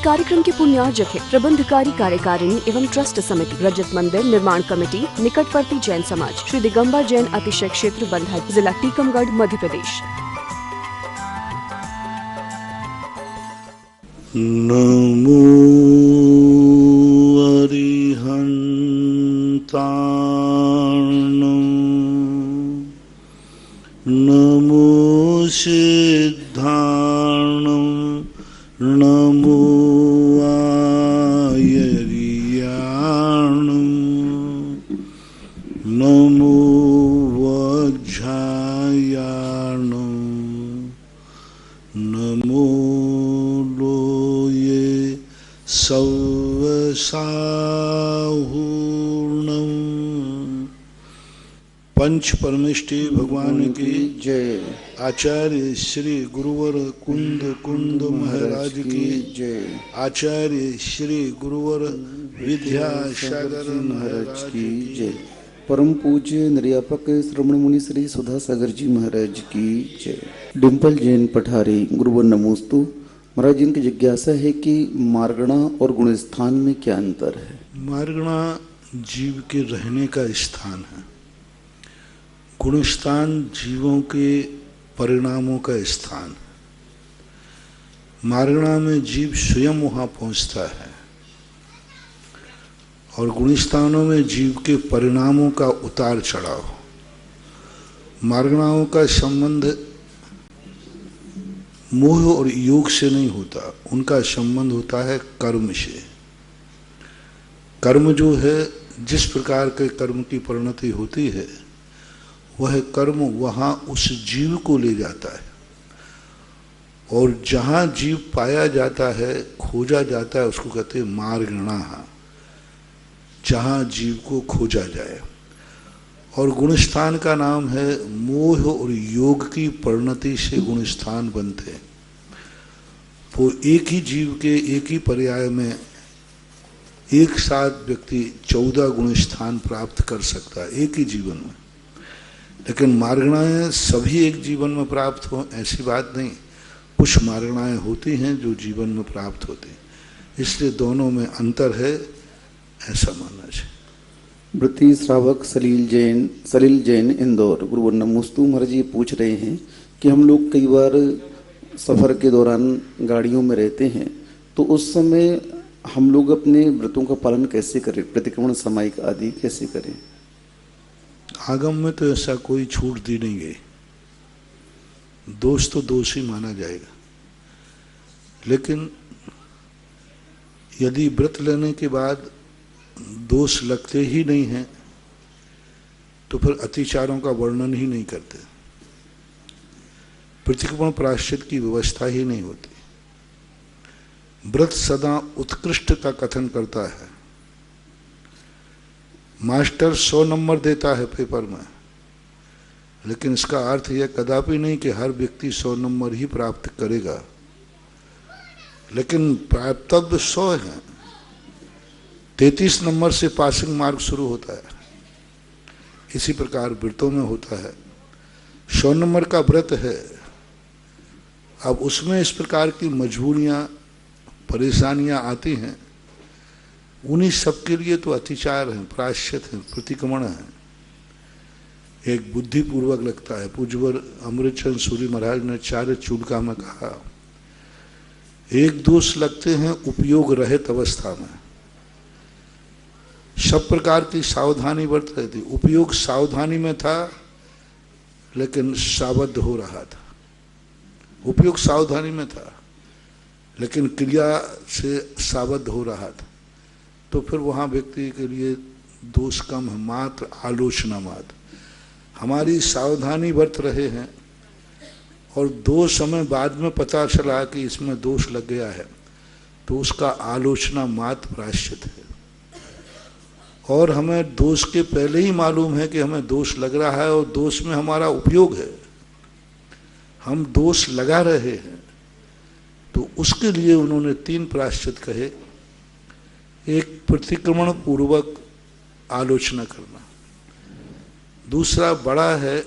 कार्यक्रम के पुण्यार्जक है प्रबंधकारी कार्यकारिणी एवं ट्रस्ट समिति, रजत मंदिर निर्माण कमेटी, निकटवर्ती जैन समाज, श्री दिगंबर जैन अतिशय क्षेत्र बंधा, जिला टीकमगढ़, मध्य प्रदेश। नमो अरिहन्ताणं, नमो सिद्धाणं, नमो आयर्याणं, नमो वज्रायाणं, नमो सौवसाहूर्णं। पंच परमेष्टि भगवान की जय। आचार्य श्री गुरुवर कुंद कुंद महाराज की जय। आचार्य श्री गुरुवर विद्यासागर महाराज की जय। परम पूज्य निर्यापक श्रवण मुनि श्री सुधा सागर जी महाराज की जय। डिम्पल जैन पठारी गुरुवर नमोस्तु। महाराज जी की जिज्ञासा है कि मार्गणा और गुणस्थान में क्या अंतर है? मार्गणा जीव के रहने का स्थान है, गुणस्थान जीवों के परिणामों का स्थान है। मार्गणा में जीव स्वयं वहां पहुंचता है और गुणस्थानों में जीव के परिणामों का उतार चढ़ाव। मार्गणाओं का संबंध मोह और योग से नहीं होता, उनका संबंध होता है कर्म से। कर्म जो है, जिस प्रकार के कर्म की परिणति होती है, वह कर्म वहाँ उस जीव को ले जाता है। और जहाँ जीव पाया जाता है, खोजा जाता है, उसको कहते हैं मार्गणा, जहाँ जीव को खोजा जाए। और गुणस्थान का नाम है मोह और योग की परिणति से गुणस्थान बनते हैं। वो एक ही जीव के एक ही पर्याय में एक साथ व्यक्ति 14 गुणस्थान प्राप्त कर सकता है एक ही जीवन में। लेकिन मार्गणाएं सभी एक जीवन में प्राप्त हो ऐसी बात नहीं। कुछ मार्गणाएं होती हैं जो जीवन में प्राप्त होती हैं, इसलिए दोनों में अंतर है, ऐसा मानना चाहिए। वृत्ति श्रावक सलील जैन इंदौर गुरुवर नमोस्तु। महाराज जी पूछ रहे हैं कि हम लोग कई बार सफ़र के दौरान गाड़ियों में रहते हैं, तो उस समय हम लोग अपने व्रतों का पालन कैसे करें, प्रतिक्रमण सामायिक आदि कैसे करें? आगम में तो ऐसा कोई छूट दी नहीं गई। दोष तो दोष ही माना जाएगा, लेकिन यदि व्रत लेने के बाद दोष लगते ही नहीं हैं तो फिर अतिचारों का वर्णन ही नहीं करते, प्रतिक्रमण प्रायश्चित की व्यवस्था ही नहीं होती। व्रत सदा उत्कृष्ट का कथन करता है। मास्टर 100 नंबर देता है पेपर में, लेकिन इसका अर्थ यह कदापि नहीं कि हर व्यक्ति 100 नंबर ही प्राप्त करेगा, लेकिन प्राप्तव्य 100 है। 33 नंबर से पासिंग मार्क शुरू होता है। इसी प्रकार व्रतों में होता है। 100 नंबर का व्रत है, अब उसमें इस प्रकार की मजबूरियां परेशानियां आती हैं, उन्हीं सबके लिए तो अतिचार है, प्रायश्चित है, प्रतिक्रमण है। एक बुद्धिपूर्वक लगता है। पूज्यवर अमृतचंद सूरी महाराज ने चार्य चूड़का में कहा, एक दोष लगते हैं उपयोग रहित अवस्था में। सब प्रकार की सावधानी बरत रही थी, उपयोग सावधानी में था लेकिन साबद्ध हो रहा था। उपयोग सावधानी में था लेकिन क्रिया से साबद्ध हो रहा था, तो फिर वहाँ व्यक्ति के लिए दोष कम है, मात्र आलोचना मात्र। हमारी सावधानी बरत रहे हैं और दोष हमें बाद में पता चला कि इसमें दोष लग गया है, तो उसका आलोचना मात्र प्रायश्चित है। और हमें दोष के पहले ही मालूम है कि हमें दोष लग रहा है और दोष में हमारा उपयोग है, हम दोष लगा रहे हैं, तो उसके लिए उन्होंने 3 प्रायश्चित कहे। एक, प्रतिक्रमण पूर्वक आलोचना करना। दूसरा बड़ा है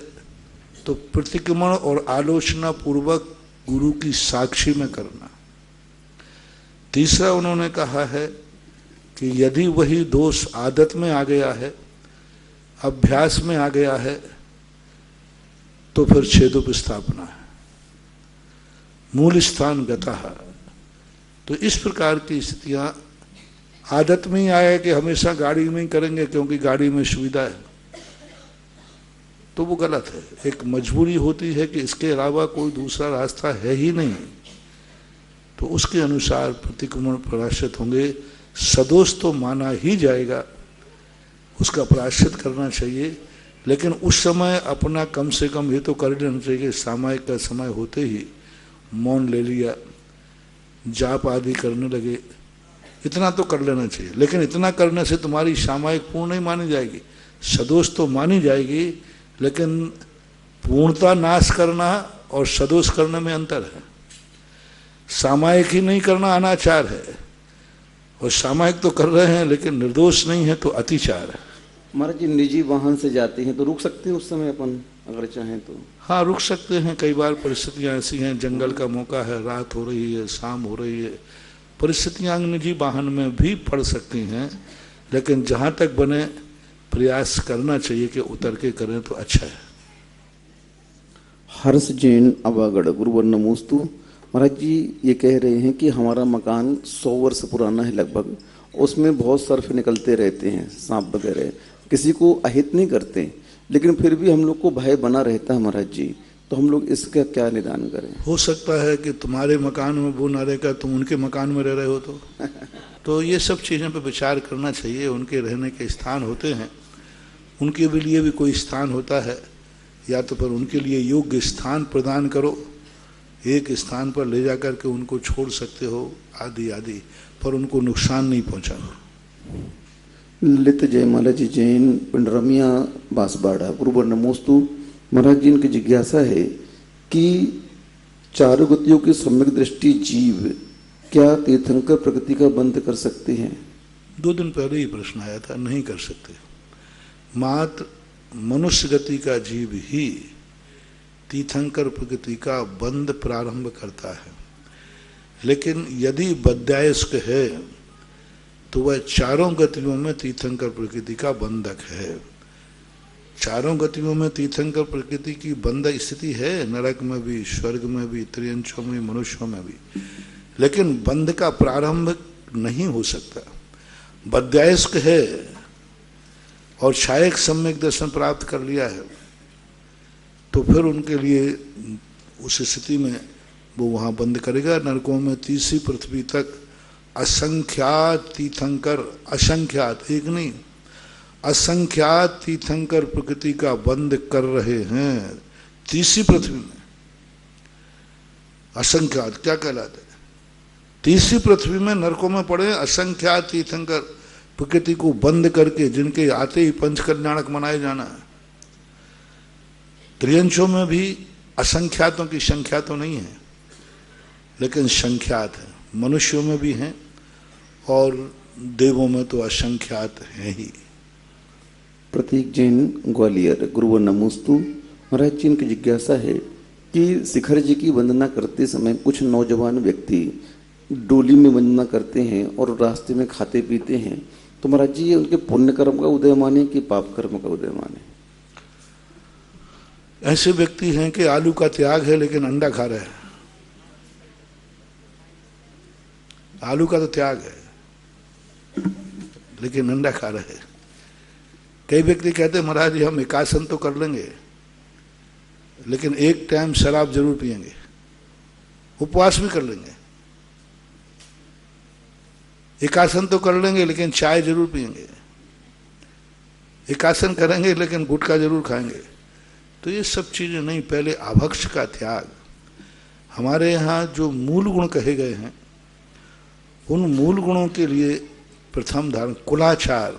तो प्रतिक्रमण और आलोचना पूर्वक गुरु की साक्षी में करना। तीसरा उन्होंने कहा है कि यदि वही दोष आदत में आ गया है, अभ्यास में आ गया है, तो फिर छेदोपस्थापना है, मूल स्थान गतः। तो इस प्रकार की स्थितियां आदत में ही आया कि हमेशा गाड़ी में ही करेंगे क्योंकि गाड़ी में सुविधा है, तो वो गलत है। एक मजबूरी होती है कि इसके अलावा कोई दूसरा रास्ता है ही नहीं, तो उसके अनुसार प्रतिक्रमण प्रायश्चित होंगे। सदोष तो माना ही जाएगा, उसका प्रायश्चित करना चाहिए, लेकिन उस समय अपना कम से कम ये तो कर लेना चाहिए, सामायिक का समय होते ही मौन ले लिया, जाप आदि करने लगे, इतना तो कर लेना चाहिए। लेकिन इतना करने से तुम्हारी सामायिक पूर्ण नहीं मानी जाएगी, सदोष तो मानी जाएगी, लेकिन पूर्णता नाश करना और सदोष करने में अंतर है। सामायिक ही नहीं करना अनाचार है, और सामायिक तो कर रहे हैं लेकिन निर्दोष नहीं है तो अतिचार है। महाराज जी, निजी वाहन से जाते हैं तो रुक सकते हैं उस समय अपन अगर चाहें तो? हाँ, रुक सकते हैं। कई बार परिस्थितियां ऐसी हैं, जंगल का मौका है, रात हो रही है, शाम हो रही है, परिस्थितियां निजी वाहन में भी पड़ सकती हैं, लेकिन जहाँ तक बने प्रयास करना चाहिए कि उतर के करें तो अच्छा है। हर्ष जैन अवागढ़, गुरुवर नमोस्तु। महाराज जी ये कह रहे हैं कि हमारा मकान 100 वर्ष पुराना है लगभग, उसमें बहुत सर्फ निकलते रहते हैं, सांप वगैरह, किसी को अहित नहीं करते, लेकिन फिर भी हम लोग को भय बना रहता है महाराज जी, तो हम लोग इसका क्या निदान करें? हो सकता है कि तुम्हारे मकान में वो ना रहेगा, तुम उनके मकान में रह रहे हो तो ये सब चीज़ों पर विचार करना चाहिए। उनके रहने के स्थान होते हैं, उनके लिए भी कोई स्थान होता है, या तो फिर उनके लिए योग्य स्थान प्रदान करो, एक स्थान पर ले जाकर के उनको छोड़ सकते हो आदि आदि, पर उनको नुकसान नहीं पहुंचाना। ललित जयमाला जी जैन, पिंडरमिया बांसवाड़ा, गुरुवर नमोस्तु। महाराज जी इनकी जिज्ञासा है कि चारों गतियों की सम्यक दृष्टि जीव क्या तीर्थंकर प्रकृति का बंध कर सकते हैं? 2 दिन पहले ही प्रश्न आया था, नहीं कर सकते। मात्र मनुष्य गति का जीव ही तीर्थंकर प्रकृति का बंध प्रारंभ करता है, लेकिन यदि बद्यायस्क है तो वह चारों गतियों में तीर्थंकर प्रकृति का बंधक है। चारों गतियों में तीर्थंकर प्रकृति की बंधक स्थिति है, नरक में भी, स्वर्ग में भी, त्रियंचों में, मनुष्यों में भी, लेकिन बंध का प्रारंभ नहीं हो सकता। बद्यायस्क है और छायक सम्यक दर्शन प्राप्त कर लिया है, तो फिर उनके लिए उस स्थिति में वो वहाँ बंद करेगा। नरकों में तीसरी पृथ्वी तक असंख्यात तीर्थंकर, असंख्यात एक नहीं, असंख्यात तीर्थंकर प्रकृति का बंद कर रहे हैं तीसरी पृथ्वी में। असंख्यात क्या कहलाते हैं? तीसरी पृथ्वी में नरकों में पड़े असंख्यात तीर्थंकर प्रकृति को बंद करके, जिनके आते ही पंच कल्याणक मनाए जाना है। त्रियंशों में भी असंख्यातों की संख्या तो नहीं है, लेकिन संख्यात है। मनुष्यों में भी हैं और देवों में तो असंख्यात हैं ही। प्रतीक जैन, ग्वालियर, गुरुवर नमोस्तु। महाराज जी इनकी जिज्ञासा है कि शिखर जी की वंदना करते समय कुछ नौजवान व्यक्ति डोली में वंदना करते हैं और रास्ते में खाते पीते हैं, तो महाराज जी ये उनके पुण्य कर्म का उदय माने कि पाप कर्म का उदय माने? ऐसे व्यक्ति हैं कि आलू का त्याग है लेकिन अंडा खा रहे हैं। आलू का तो त्याग है लेकिन अंडा खा रहे हैं। कई व्यक्ति कहते हैं महाराज जी हम एकासन तो कर लेंगे लेकिन एक टाइम शराब जरूर पिएंगे, उपवास भी कर लेंगे, एकासन तो कर लेंगे लेकिन चाय जरूर पिएंगे, एकासन करेंगे लेकिन गुटखा जरूर खाएंगे। तो ये सब चीजें नहीं, पहले आभक्ष का त्याग। हमारे यहाँ जो मूल गुण कहे गए हैं उन मूल गुणों के लिए प्रथम धर्म कुलाचार।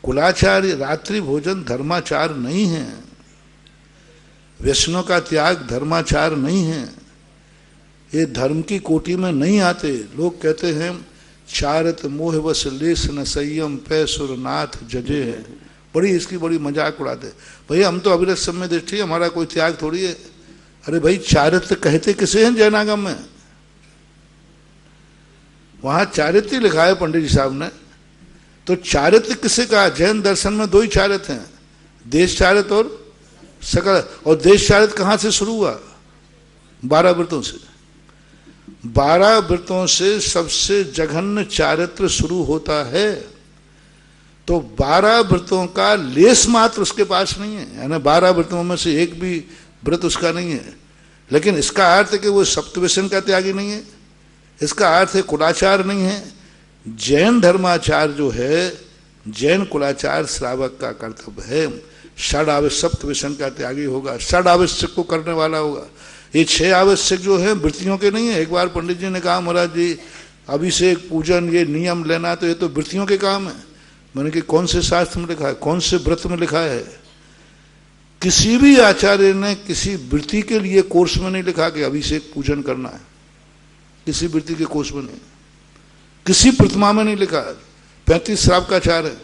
कुलाचार रात्रि भोजन धर्माचार नहीं है, व्यसनों का त्याग धर्माचार नहीं है, ये धर्म की कोटि में नहीं आते। लोग कहते हैं चारत मोहवश लेस न संयम पैसुर नाथ जजे है, बड़ी इसकी बड़ी मजाक उड़ाते। भैया हम तो अविरत सम्य दृष्टि, हमारा कोई त्याग थोड़ी है। अरे भाई चारत कहते किसे हैं जैनागम में? वहां चारित्र्य लिखा है पंडित जी साहब ने। तो चारित्र्य किसे कहा? जैन दर्शन में दो ही चारित्र्य हैं, देश चारित्र्य और सकल। और देश चारित्र्य कहां से शुरू हुआ? 12 व्रतों से। 12 व्रतों से सबसे जघन्य चारित्र्य शुरू होता है। तो 12 व्रतों का लेस मात्र उसके पास नहीं है, यानी 12 व्रतों में से एक भी व्रत उसका नहीं है। लेकिन इसका अर्थ है कि वो सप्तव्यसन का त्यागी नहीं है, इसका अर्थ है कुलाचार नहीं है। जैन धर्माचार जो है, जैन कुलाचार श्रावक का कर्तव्य है। षड आवश्यक सप्तव्यसन का त्यागी होगा, षड आवश्यक को करने वाला होगा। ये 6 आवश्यक जो है वृत्तियों के नहीं है। एक बार पंडित जी ने कहा, महाराज जी अभिषेक पूजन ये नियम लेना तो ये तो वृत्तियों के काम है। मैंने कि कौन से शास्त्र में लिखा है, कौन से व्रत में लिखा है? किसी भी आचार्य ने किसी वृत्ति के लिए कोर्स में नहीं लिखा कि अभिषेक पूजन करना है, किसी वृत्ति के कोर्स में नहीं, किसी प्रतिमा में नहीं लिखा। 35 श्राव का आचार है,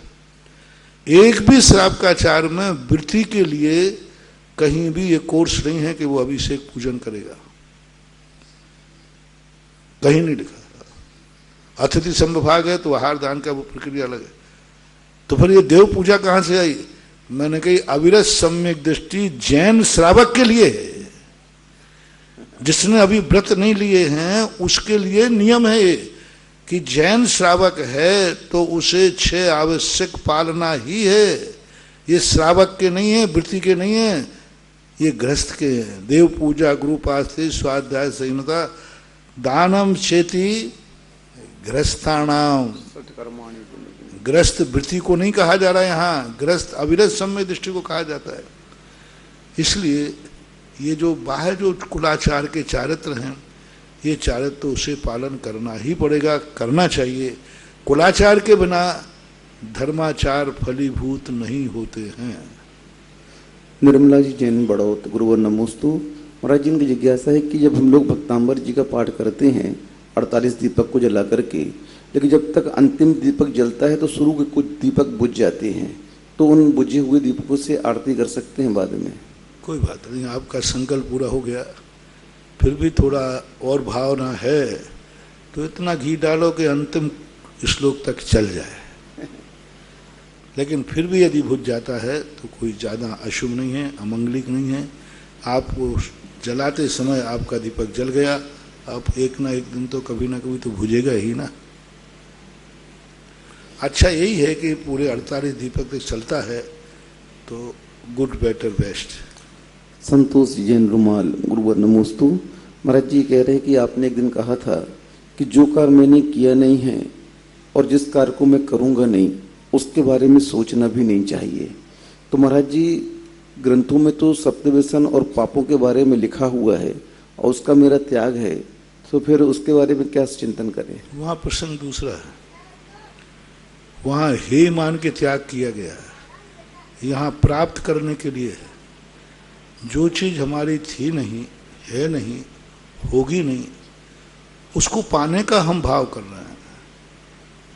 एक भी श्राव का आचार में वृत्ति के लिए कहीं भी ये कोर्स नहीं है कि वो अभिषेक पूजन करेगा, कहीं नहीं लिखा। अतिथि संविभाग है तो आहार दान का वो प्रक्रिया अलग है। तो फिर ये देव पूजा कहां से आई? मैंने कही अविरत सम्यक दृष्टि जैन श्रावक के लिए है। जिसने अभी व्रत नहीं लिए हैं उसके लिए नियम है ये कि जैन श्रावक है तो उसे 6 आवश्यक पालना ही है। ये श्रावक के नहीं है, वृत्ति के नहीं है, ये गृहस्थ के हैं। देव पूजा, गुरुपास्ते, स्वाध्याय, संहिता, दानम चेति गृहस्थानाम। गृहस्थ वृत्ति को नहीं कहा जा रहा है यहाँ, गृहस्थ अविरत सम्यक दृष्टि को कहा जाता है। इसलिए ये जो बाहर जो कुलाचार के चारित्र हैं, ये चारित्र तो उसे पालन करना ही पड़ेगा, करना चाहिए। कुलाचार के बिना धर्माचार फलीभूत नहीं होते हैं। निर्मला जी जैन बड़ौत, गुरुवर नमोस्तु। महाराज जी की जिज्ञासा है कि जब हम लोग भक्तांबर जी का पाठ करते हैं 48 दीपक को जला करके, लेकिन जब तक अंतिम दीपक जलता है तो शुरू के कुछ दीपक बुझ जाते हैं, तो उन बुझे हुए दीपकों से आरती कर सकते हैं बाद में? कोई बात नहीं, आपका संकल्प पूरा हो गया, फिर भी थोड़ा और भावना है तो इतना घी डालो कि अंतिम श्लोक तक चल जाए। लेकिन फिर भी यदि बुझ जाता है तो कोई ज़्यादा अशुभ नहीं है, अमंगलिक नहीं है। आपको जलाते समय आपका दीपक जल गया, आप एक ना एक दिन तो कभी ना कभी तो बुझेगा ही ना। अच्छा यही है कि पूरे 48 दीपक तक चलता है तो गुड बेटर बेस्ट। संतोष जैन रुमाल, गुरुवर नमोस्तु। महाराज जी कह रहे हैं कि आपने एक दिन कहा था कि जो कार्य मैंने किया नहीं है और जिस कार्य को मैं करूंगा नहीं उसके बारे में सोचना भी नहीं चाहिए। तो महाराज जी ग्रंथों में तो सप्तव्यसन और पापों के बारे में लिखा हुआ है और उसका मेरा त्याग है, तो फिर उसके बारे में क्या चिंतन करें? वहाँ प्रसंग दूसरा है, वहाँ हे मान के त्याग किया गया है, यहाँ प्राप्त करने के लिए है। जो चीज़ हमारी थी नहीं, है नहीं, होगी नहीं, उसको पाने का हम भाव कर रहे हैं।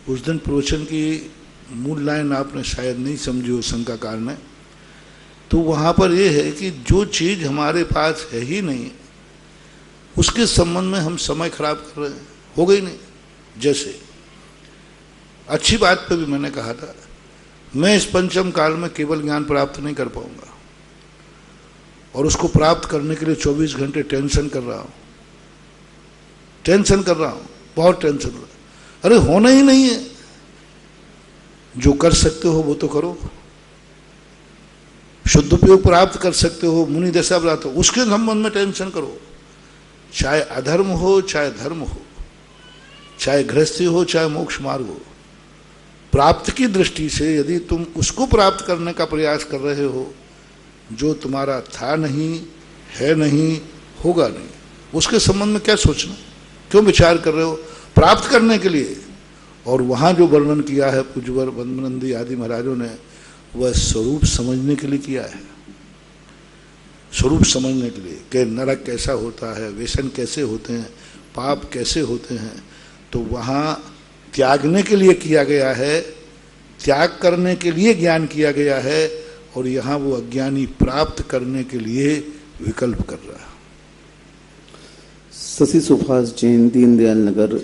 उस दिन प्रवचन की मूल लाइन आपने शायद नहीं समझी हो शंकाकार ने, तो वहाँ पर यह है कि जो चीज़ हमारे पास है ही नहीं उसके संबंध में हम समय खराब कर रहे हैं, हो गई नहीं। जैसे अच्छी बात पे भी मैंने कहा था, मैं इस पंचम काल में केवल ज्ञान प्राप्त नहीं कर पाऊंगा और उसको प्राप्त करने के लिए 24 घंटे टेंशन कर रहा हूँ, बहुत टेंशन हो रहा है। अरे होना ही नहीं है, जो कर सकते हो वो तो करो। शुद्ध उपयोग प्राप्त कर सकते हो, मुनि दशा प्राप्त हो, उसके संबंध में टेंशन करो। चाहे अधर्म हो चाहे धर्म हो, चाहे गृहस्थी हो चाहे मोक्ष मार्ग हो, प्राप्त की दृष्टि से यदि तुम उसको प्राप्त करने का प्रयास कर रहे हो जो तुम्हारा था नहीं, है नहीं, होगा नहीं, उसके संबंध में क्या सोचना, क्यों विचार कर रहे हो? प्राप्त करने के लिए। और वहाँ जो वर्णन किया है पूज्यवर बंदनंदी आदि महाराजों ने, वह स्वरूप समझने के लिए किया है, स्वरूप समझने के लिए कि नरक कैसा होता है, व्यसन कैसे होते हैं, पाप कैसे होते हैं। तो वहाँ त्यागने के लिए किया गया है, त्याग करने के लिए ज्ञान किया गया है, और यहाँ वो अज्ञानी प्राप्त करने के लिए विकल्प कर रहा है। शशि सुभाष जैन, दीनदयाल नगर,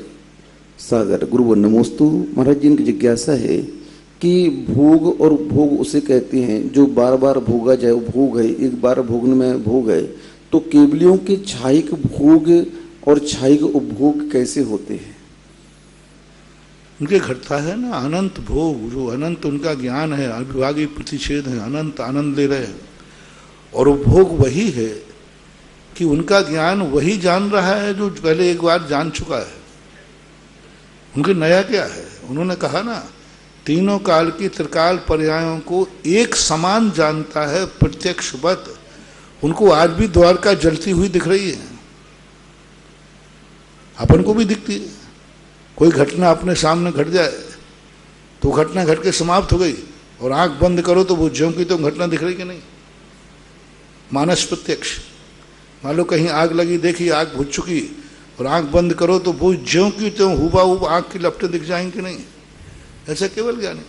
सागर गुरु नमोस्तु। महाराज जी, इनकी जिज्ञासा है कि भोग और भोग उसे कहते हैं जो बार बार भोगा जाए, वो भोग है, एक बार भोगने में भोग है। तो केवलियों के छायिक भोग और छायिक उपभोग कैसे होते हैं? उनके घटता है ना अनंत भोग, जो अनंत उनका ज्ञान है, अविभागी प्रतिषेध है, अनंत आनंद ले रहे हैं। और वो भोग वही है कि उनका ज्ञान वही जान रहा है जो पहले एक बार जान चुका है। उनके नया क्या है? उन्होंने कहा ना, तीनों काल की त्रिकाल पर्यायों को एक समान जानता है प्रत्यक्षवत। उनको आज भी द्वारका जलती हुई दिख रही है, अपन को भी दिखती है। कोई घटना अपने सामने घट जाए तो घटना घट के समाप्त हो गई, और आंख बंद करो तो वो ज्यों की तो घटना दिख रही कि नहीं? मानस प्रत्यक्ष। मान लो कहीं आग लगी, देखी आग बुझ चुकी, और आंख बंद करो तो वो ज्यों की त्यों हुबहू आंख की लपटें दिख जाएंगी नहीं? ऐसा केवल ज्ञानी।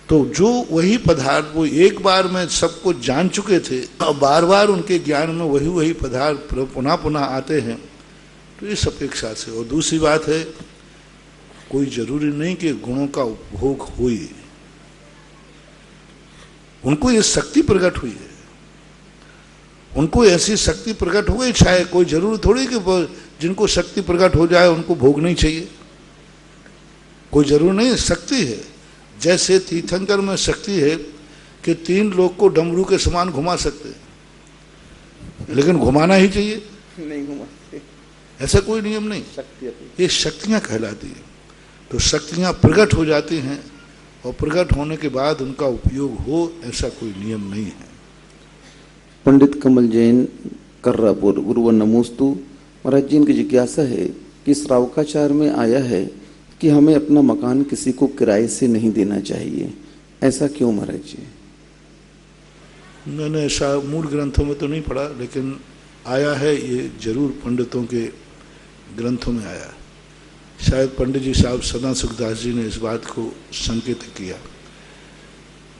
तो जो वही पदार्थ वो एक बार में सबको जान चुके थे, और बार बार उनके ज्ञान में वही वही पदार्थ पुनः पुनः आते हैं, तो इस अपेक्षा से। और दूसरी बात है, कोई जरूरी नहीं कि गुणों का उपभोग हो ही, उनको ये शक्ति प्रकट हुई है, उनको ऐसी शक्ति प्रकट हो गई। चाहे कोई जरूरी थोड़ी कि जिनको शक्ति प्रकट हो जाए उनको भोग नहीं चाहिए, कोई जरूर नहीं, शक्ति है। जैसे तीर्थंकर में शक्ति है कि 3 लोग को डमरू के समान घुमा सकते हैं, लेकिन घुमाना ही चाहिए, नहीं घुमाते, ऐसा कोई नियम नहीं। ये शक्तियां कहलाती हैं। तो शक्तियां प्रकट हो जाती हैं, और प्रकट होने के बाद उनका उपयोग हो, ऐसा कोई नियम नहीं है। पंडित कमल जैन कर्रापुर गुरु नमोस्तु। महाराज जी, इनकी जिज्ञासा है कि श्रावकाचार में आया है कि हमें अपना मकान किसी को किराए से नहीं देना चाहिए, ऐसा क्यों महाराज जी? मैंने ऐसा मूल ग्रंथों में तो नहीं पढ़ा, लेकिन आया है, ये जरूर पंडितों के ग्रंथों में आया। शायद पंडित जी साहब सदा सुखदास जी ने इस बात को संकेत किया,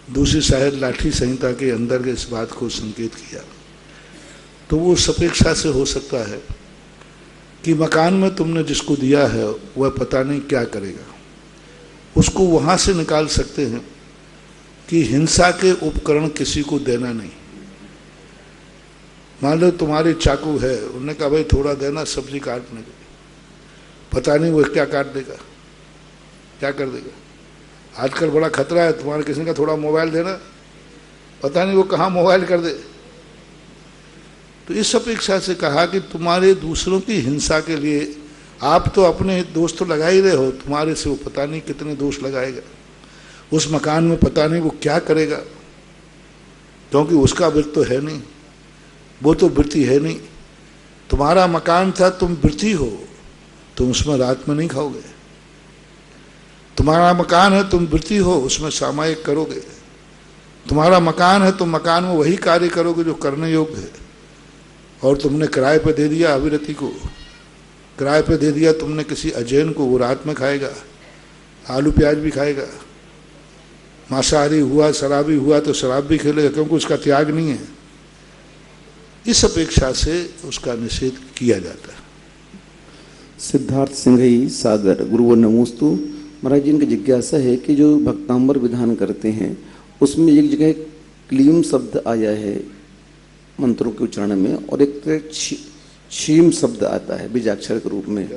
दूसरी शायद लाठी संहिता के अंदर इस बात को संकेत किया। तो वो उस अपेक्षा से हो सकता है कि मकान में तुमने जिसको दिया है वह पता नहीं क्या करेगा, उसको वहाँ से निकाल सकते हैं कि हिंसा के उपकरण किसी को देना नहीं। मान लो तुम्हारे चाकू है, उन्होंने कहा भाई थोड़ा देना सब्जी काटने को, पता नहीं वो क्या काट देगा, क्या कर देगा। आजकल बड़ा खतरा है, तुम्हारे किसी का थोड़ा मोबाइल देना, पता नहीं वो कहाँ मोबाइल कर दे। तो इस अपेक्षा से कहा कि तुम्हारे दूसरों की हिंसा के लिए आप तो अपने दोस्त तो लगा ही रहे हो, तुम्हारे से वो पता नहीं कितने दोस्त लगाएगा, उस मकान में पता नहीं वो क्या करेगा, क्योंकि उसका वृत्ति तो है नहीं, वो तो वृत्ति है नहीं। तुम्हारा मकान था, तुम वृत्ति हो, तुम उसमें रात में नहीं खाओगे। तुम्हारा मकान है, तुम वृत्ति हो, उसमें सामायिक करोगे। तुम्हारा मकान है, तुम मकान में वही कार्य करोगे जो करने योग्य है। और तुमने किराए पे दे दिया अविरति को, किराए पे दे दिया तुमने किसी अजैन को, वो रात में खाएगा, आलू प्याज भी खाएगा। मांसाहारी हुआ, शराबी हुआ तो शराब भी खेलेगा, क्योंकि उसका त्याग नहीं है। इस अपेक्षा से उसका निषेध किया जाता है। सिद्धार्थ सिंघई सागर गुरु नमोस्तु। महाराज जी, इनकी जिज्ञासा है कि जो भक्तांबर विधान करते हैं उसमें एक जगह क्लीम शब्द आया है मंत्रों के उच्चारण में, और एक छीम शब्द आता है बीजाक्षर के रूप में।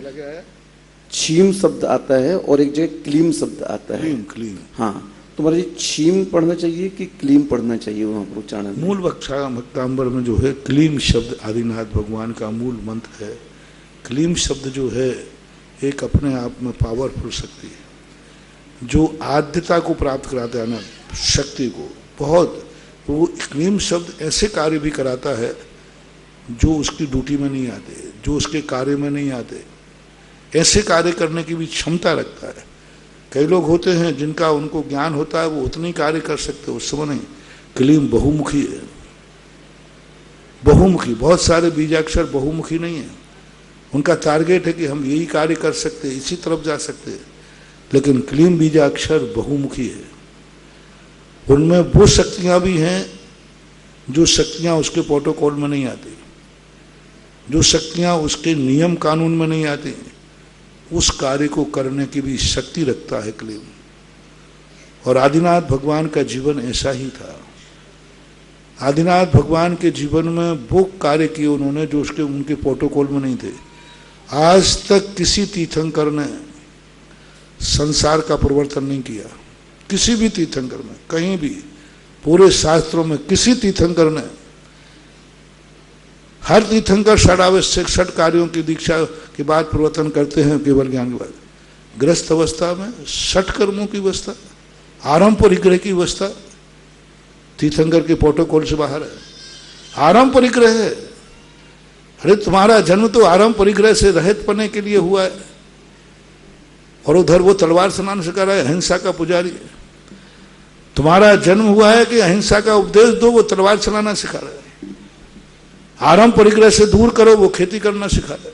छीम शब्द आता है और एक जगह क्लीम शब्द आता है। क्लीम। हाँ, तो महाराज जी, छीम पढ़ना चाहिए कि क्लीम पढ़ना चाहिए वहाँ पर उच्चारण? मूल भक्तांबर में जो है क्लीम शब्द आदिनाथ भगवान का मूल मंत्र है। क्लीम शब्द जो है एक अपने आप में पावरफुल शक्ति है, जो आद्यता को प्राप्त कराता है ना, शक्ति को बहुत। वो क्लीम शब्द ऐसे कार्य भी कराता है जो उसकी ड्यूटी में नहीं आते, जो उसके कार्य में नहीं आते, ऐसे कार्य करने की भी क्षमता रखता है। कई लोग होते हैं जिनका उनको ज्ञान होता है, वो उतनी कार्य कर सकते, उस समय नहीं। क्लीम बहुमुखी है, बहुमुखी। बहुत सारे बीजाक्षर बहुमुखी नहीं है, उनका टारगेट है कि हम यही कार्य कर सकते, इसी तरफ जा सकते, लेकिन क्लीम बीजाक्षर बहुमुखी है। उनमें वो शक्तियां भी हैं जो शक्तियां उसके प्रोटोकॉल में नहीं आती, जो शक्तियां उसके नियम कानून में नहीं आती, उस कार्य को करने की भी शक्ति रखता है क्लीम। और आदिनाथ भगवान का जीवन ऐसा ही था। आदिनाथ भगवान के जीवन में वो कार्य किए उन्होंने जो उसके उनके प्रोटोकॉल में नहीं थे। आज तक किसी तीर्थंकर ने संसार का परिवर्तन नहीं किया, किसी भी तीर्थंकर में, कहीं भी, पूरे शास्त्रों में किसी तीर्थंकर ने। हर तीर्थंकर षडावश्यक 6 कार्यों की दीक्षा के बाद परिवर्तन करते हैं, केवल ज्ञान के बाद। ग्रस्त अवस्था में 6 कर्मों की अवस्था, आरंभ परिग्रह की अवस्था तीर्थंकर के प्रोटोकॉल से बाहर है। आरंभ परिग्रह है। अरे तुम्हारा जन्म तो आरंभ परिग्रह से रहित पने के लिए हुआ है, और उधर वो तलवार चलाना सिखा रहा है, अहिंसा का पुजारी है। तुम्हारा जन्म हुआ है कि अहिंसा का उपदेश दो, वो तलवार चलाना सिखा रहा है। आरंभ परिग्रह से दूर करो, वो खेती करना सिखा रहा है।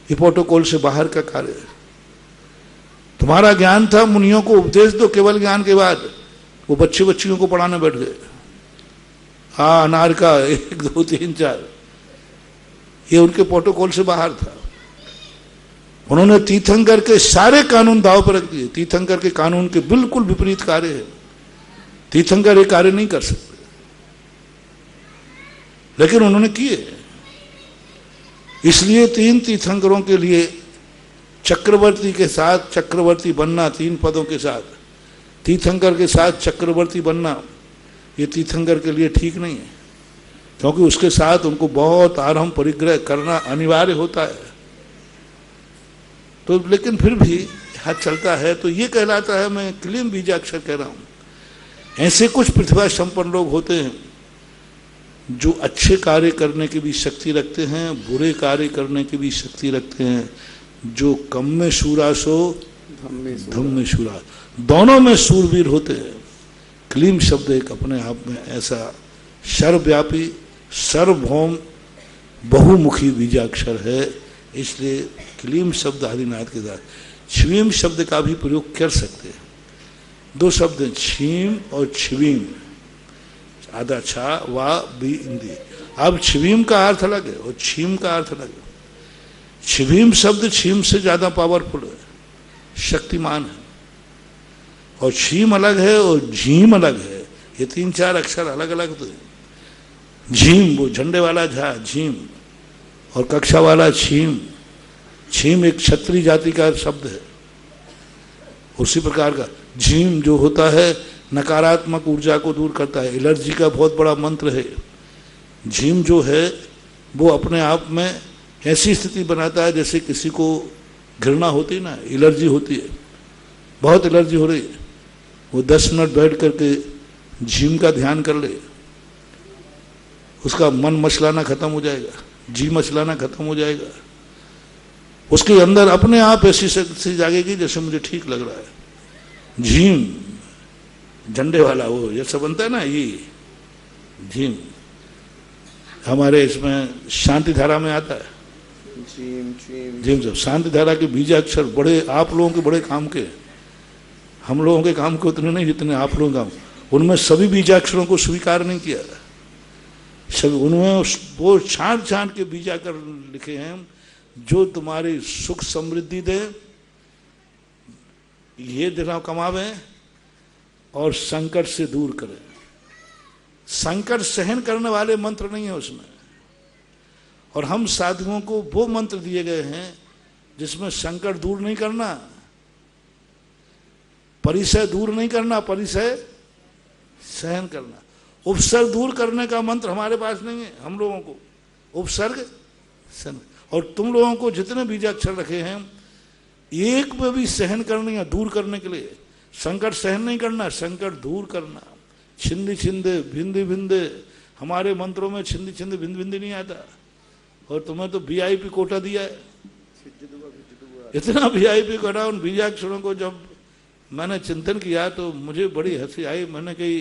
ये प्रोटोकॉल से बाहर का कार्य है। तुम्हारा ज्ञान था, मुनियों को उपदेश दो केवल ज्ञान के बाद, वो बच्चियों को पढ़ाने बैठ गए। हाँ, अनार का 1 2 3 4, ये उनके प्रोटोकॉल से बाहर था। उन्होंने तीर्थंकर के सारे कानून दाव पर रख दिए। तीर्थंकर के कानून के बिल्कुल विपरीत कार्य है। तीर्थंकर ये कार्य नहीं कर सकते, लेकिन उन्होंने किए। इसलिए 3 तीर्थंकरों के लिए चक्रवर्ती के साथ चक्रवर्ती बनना, 3 पदों के साथ तीर्थंकर के साथ चक्रवर्ती बनना, ये तीर्थंकर के लिए ठीक नहीं है, क्योंकि उसके साथ उनको बहुत आरंभ परिग्रह करना अनिवार्य होता है। तो लेकिन फिर भी हाथ चलता है, तो ये कहलाता है, मैं क्लीम बीजाक्षर कह रहा हूं। ऐसे कुछ प्रतिभा संपन्न लोग होते हैं जो अच्छे कार्य करने की भी शक्ति रखते हैं, बुरे कार्य करने की भी शक्ति रखते हैं। जो कम में शूरा सो धम में शूरा, दोनों में शूरवीर होते हैं। क्लीम शब्द एक अपने आप में ऐसा सर्वव्यापी, सर्वभौम, बहुमुखी बीजाक्षर है। इसलिए क्लीम शब्द आदिनाथ के साथ छीम शब्द का भी प्रयोग कर सकते हैं। 2 शब्द हैं, छीम और छिवीम, आधा छा वा बी इंदी। अब छिवीम का अर्थ अलग है और छीम का अर्थ अलग है। छिवीम शब्द छीम से ज्यादा पावरफुल है, शक्तिमान है, और छीम अलग है और झीम अलग है। ये 3-4 अक्षर अलग अलग तो है। झीम वो झंडे वाला झा झीम, और कक्षा वाला छीम। छीम एक क्षत्रिय जाति का शब्द है। उसी प्रकार का झीम जो होता है नकारात्मक ऊर्जा को दूर करता है, एलर्जी का बहुत बड़ा मंत्र है। झीम जो है वो अपने आप में ऐसी स्थिति बनाता है जैसे किसी को घृणा होती है ना, एलर्जी होती है, बहुत एलर्जी हो रही है, वो 10 मिनट बैठ करके झीम का ध्यान कर ले, उसका मन मचलाना खत्म हो जाएगा, जी मचलाना खत्म हो जाएगा। उसके अंदर अपने आप ऐसी शक्ति जागेगी जैसे मुझे ठीक लग रहा है। झीम झंडे वाला वो जैसा बनता है ना, ये झीम हमारे इसमें शांति धारा में आता है। झीम सब शांति धारा के बीजाक्षर बड़े, आप लोगों के बड़े काम के, हम लोगों के काम के उतने नहीं जितने आप लोगों का। उनमें सभी बीजाक्षरों को स्वीकार नहीं किया, सभी उनमें वो छांट के बीजाक्षर लिखे हैं जो तुम्हारी सुख समृद्धि दे, ये दिना कमावे और संकट से दूर करे। संकट सहन करने वाले मंत्र नहीं है उसमें। और हम साधुओं को वो मंत्र दिए गए हैं जिसमें संकट दूर नहीं करना, परिसय दूर नहीं करना, परिसय सहन करना। उपसर्ग दूर करने का मंत्र हमारे पास नहीं है। हम लोगों को उपसर्ग सहन, और तुम लोगों को जितने बीजाक्षर रखे हैं एक में भी सहन करने या दूर करने के लिए, संकट सहन नहीं करना, संकट दूर करना। छिंदी छिंदे भिंदे भिंदे, हमारे मंत्रों में छिंदी छिंदे भिंद भिंदे नहीं आता। और तुम्हें तो VIP कोटा दिया है, इतना VIP कोटा। उन बीजाक्षरों को जब मैंने चिंतन किया तो मुझे बड़ी हंसी आई। मैंने कही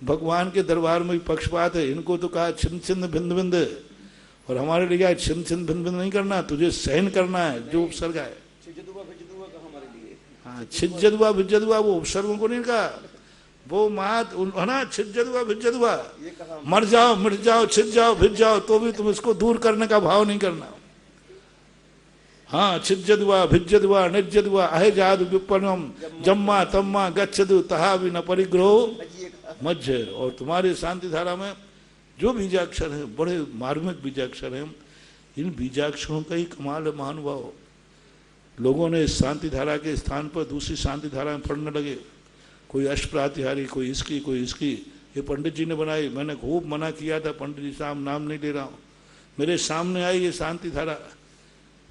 भगवान के दरबार में पक्षपात है, इनको तो कहा छिंद छिंद भिंद भिंद, और हमारे लिए छिंद छिंद भिंद भिंद नहीं करना, तुझे सहन करना है जो उपसर्ग है। हाँ, छिज्जदुआ भिज्जदुआ वो उपसर्गों को नहीं कहा, वो मात है ना, छिज्जदुआ भिज्जदुआ, मर जाओ मिट जाओ छिज जाओ भिज जाओ, तो भी तुम इसको दूर करने का भाव नहीं करना। हाँ, छिज्जद्वा भिज्जद्वा निर्जद्वा अहेजाद विपन्नम जम्मा तम्मा गच्छदु तहा भी न परिग्रहो मध्य। और तुम्हारे शांति धारा में जो बीजाक्षर है बड़े मार्मिक बीजाक्षर हैं। इन बीजाक्षरों का ही कमाल है महानुभाव। लोगों ने इस शांति धारा के स्थान पर दूसरी शांति धारा में पढ़ने लगे, कोई अष्टप्रातिहारी, कोई इसकी कोई इसकी। ये पंडित जी ने बनाई, मैंने खूब मना किया था, पंडित जी साहब नाम नहीं ले रहा हूँ। मेरे सामने आई ये शांति धारा,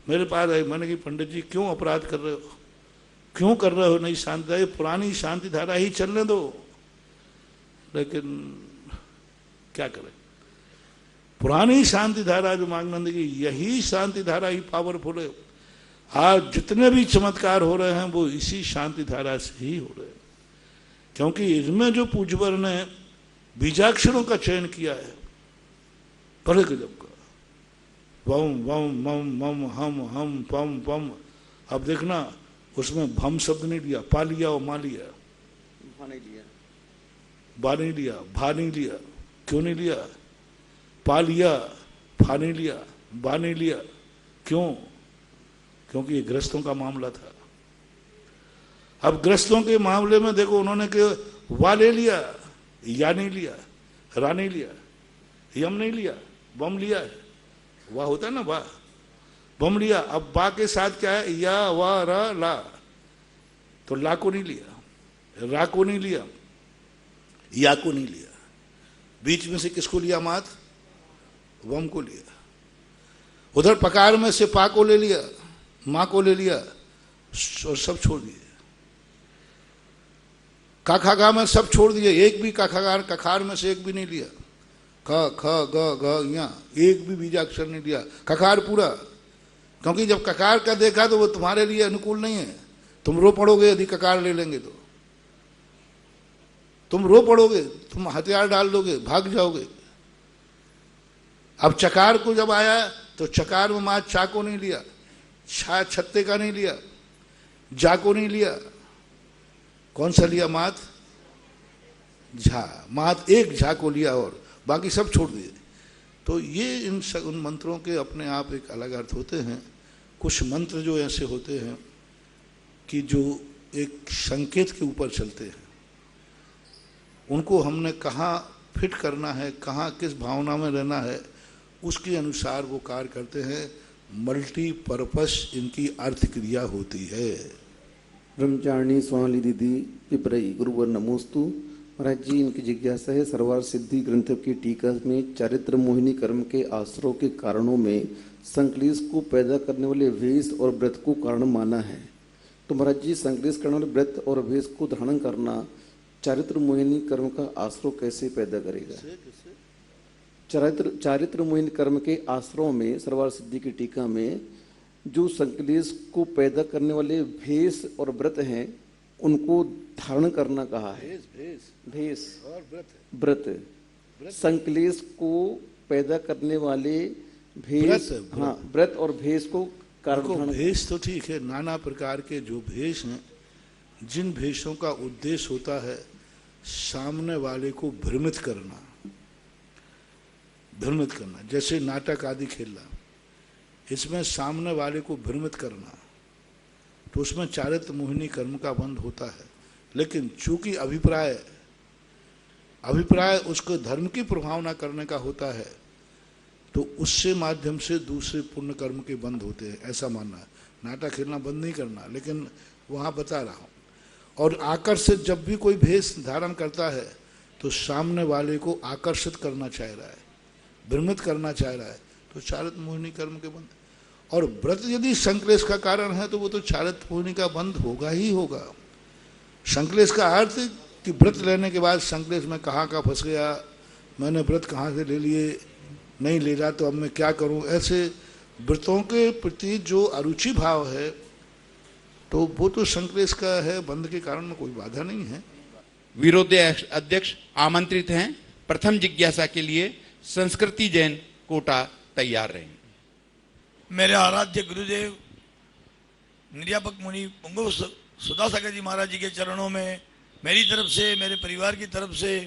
मेरे पास आई, मैंने कहा पंडित जी क्यों अपराध कर रहे हो, क्यों कर रहे हो नई शांति धारा, पुरानी शांति धारा ही चलने दो। लेकिन क्या करें, पुरानी शांति धारा जो मांगनंद की, यही शांति धारा ही पावरफुल है। आज जितने भी चमत्कार हो रहे हैं वो इसी शांति धारा से ही हो रहे हैं, क्योंकि इसमें जो पूज्यवर ने बीजाक्षरों का चयन किया है बड़े गजब का। वम वम मम मम हम पम पम। अब देखना उसमें भम शब्द नहीं लिया, पा लिया और मा लिया, बा नहीं लिया, भा नहीं लिया। क्यों नहीं लिया? पा लिया, फा नहीं लिया, बा नहीं लिया। क्यों? क्योंकि ये ग्रस्तों का मामला था। अब ग्रस्तों के मामले में देखो उन्होंने वा ले लिया, या नहीं लिया, रा नहीं लिया, यम नहीं लिया, बम लिया है। वाह होता है ना, वाह बम लिया। अब बा के साथ क्या है? या वा रा ला, तो ला को नहीं लिया, रा को नहीं लिया, या को नहीं लिया। बीच में से किसको लिया? मात वम को लिया। उधर पकार में से पा को ले लिया, माँ को ले लिया और सब छोड़ दिए। काखागा में सब छोड़ दिए, एक भी काखागार कखार में से एक भी नहीं लिया। ख ख ग ग यहाँ एक भी बीजाक्षर नहीं लिया, कखार पूरा। क्योंकि जब ककार का देखा तो वो तुम्हारे लिए अनुकूल नहीं है। तुम रो पड़ोगे यदि ककार ले लेंगे तो, तुम रो पड़ोगे, तुम हथियार डाल दोगे, भाग जाओगे। अब चकार को जब आया तो चकार में माँ चा को नहीं लिया, छा छत्ते का नहीं लिया, जा को नहीं लिया, कौन सा लिया? मात झा। मात एक झा को लिया और बाकी सब छोड़ दिए। तो ये उन मंत्रों के अपने आप एक अलग अर्थ होते हैं। कुछ मंत्र जो ऐसे होते हैं कि जो एक संकेत के ऊपर चलते हैं, उनको हमने कहाँ फिट करना है, कहाँ किस भावना में रहना है, उसके अनुसार वो कार्य करते हैं। मल्टीपर्पस इनकी अर्थ क्रिया होती है। ब्रह्मचारिणी स्वामी दीदी पिपरई गुरुवर नमोस्तु। महाराज जी, इनकी जिज्ञासा है, सर्वार सिद्धि ग्रंथ की टीका में चारित्र मोहिनी कर्म के आश्रय के कारणों में संक्लेश को पैदा करने वाले वेश और व्रत को कारण माना है। तो महाराज जी, संक्लेश करने वाले व्रत और वेश को धारण करना चारित्र मोहिनी कर्म का आश्रय कैसे पैदा करेगा? चारित्र मोहिनी कर्म के आश्रयों में सर्वार सिद्धि की टीका में जो संक्लेश को पैदा करने वाले भेष और व्रत हैं उनको धारण करना कहा है। भेष और व्रत संक्लेश को पैदा करने वाले भेष, हाँ, व्रत और भेष को कारण। भेष तो ठीक है, नाना प्रकार के जो भेष हैं, जिन भेषों का उद्देश्य होता है सामने वाले को भ्रमित करना, जैसे नाटक आदि खेलना, इसमें सामने वाले को भ्रमित करना, तो उसमें चारित्र मोहिनी कर्म का बंध होता है। लेकिन चूंकि अभिप्राय उसको धर्म की प्रभावना करने का होता है, तो उससे माध्यम से दूसरे पुण्य कर्म के बंध होते हैं, ऐसा मानना है। नाटक खेलना बंद नहीं करना, लेकिन वहाँ बता रहा हूँ। और आकर्षित जब भी कोई भेष धारण करता है तो सामने वाले को आकर्षित करना चाह रहा है, भ्रमित करना चाह रहा है, तो चारित्र मोहिनी कर्म के बंध। और व्रत यदि संक्लेश का कारण है तो वो तो चारित्र मोहिनी का बंध होगा ही होगा। संक्लेश का अर्थ कि व्रत लेने के बाद संक्लेश में कहाँ का फंस गया, मैंने व्रत कहाँ से ले लिए, नहीं ले रहा तो अब मैं क्या करूं। ऐसे व्रतों के प्रति जो अरुचि भाव है तो वो तो संक्लेश का है, बंध के कारण में कोई बाधा नहीं है। विरोधी अध्यक्ष आमंत्रित हैं। प्रथम जिज्ञासा के लिए संस्कृति जैन कोटा तैयार रहें। मेरे आराध्य गुरुदेव निर्यापक मुनि पुंगव सुधासागर जी महाराज जी के चरणों में मेरी तरफ से, मेरे परिवार की तरफ से,